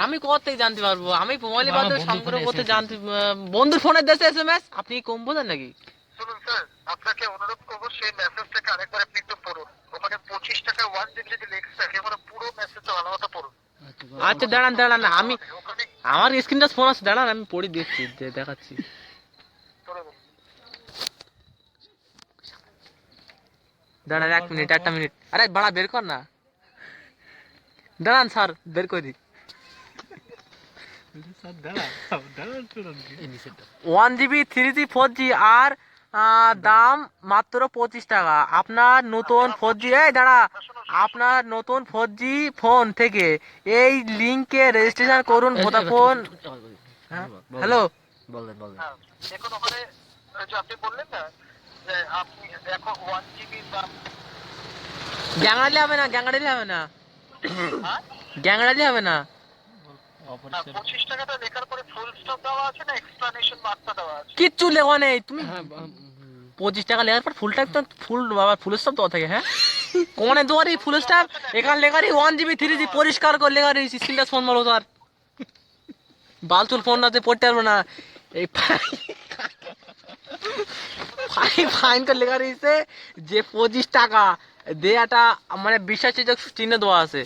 আমি কোথায় জানতে পারবো? আমি মোবাইলের মাধ্যমে সংগ্রহ করতে জানতে, বন্ধুর ফোনের দেশে SMS। আপনি কম বোঝেন নাকি? শুনুন স্যার, আপনাকে অনুরোধ করবো সেই মেসেজটাকে আরেকবার আপনি একটু পড়ুন। ওখানে 25 টাকা 1 জিবি যদি লেখা থাকে, ওখানে পুরো মেসেজটা ভালো মতো পড়ুন। আচ্ছা দাঁড়ান দাঁড়ান, আমি আমার স্ক্রিন টাচ ফোন আছে, দাঁড়ান আমি পড়ে দেখছি, দেখাচ্ছি। দাঁড়ান 1 মিনিট, 1টা মিনিট। আরে বাড়া বের কর না, দাঁড়ান স্যার বের করে দিই। 1 GB 3G 4G আর দাম মাত্র 25 টাকা। আপনার নতুন 4G, এই দাঁড়া, আপনার নতুন 4G ফোন থেকে এই লিংকে রেজিস্ট্রেশন করুন ভোডাফোন। হ্যালো, বলেন বলেন। দেখুন ওখানে যে আপনি বললেন না যে আপনি দেখো 1 জিবি দাম, গ্যাংড়ালি হবে না, গ্যাংড়ালি হবে না, গ্যাংড়ালি হবে না। 25 টাকাটা লেখার পরে ফুল স্টপ দেওয়া আছে না এক্সপ্লানেশন বার্তা দেওয়া আছে? কিচ্ছু লেখা নেই। তুমি 25 টাকা লেখার পর ফুল টাইপ তো ফুল বাবা ফুল স্টপ দেওয়া থাকে? হ্যাঁ, কোনে দুয়ারি ফুল স্টপ, এখানে লেখারি 1 GB 3G পরিষ্কার করে লেখারি। স্ক্রিনটা ফোন মারো তার বালচুল ফোন নাতে পড়তে পারবো না। এই ফাইন করে লেখা রয়েছে যে 25 টাকা দেয়াটা মানে বিশ্বাসযোগ্য চিহ্ন দেওয়া আছে।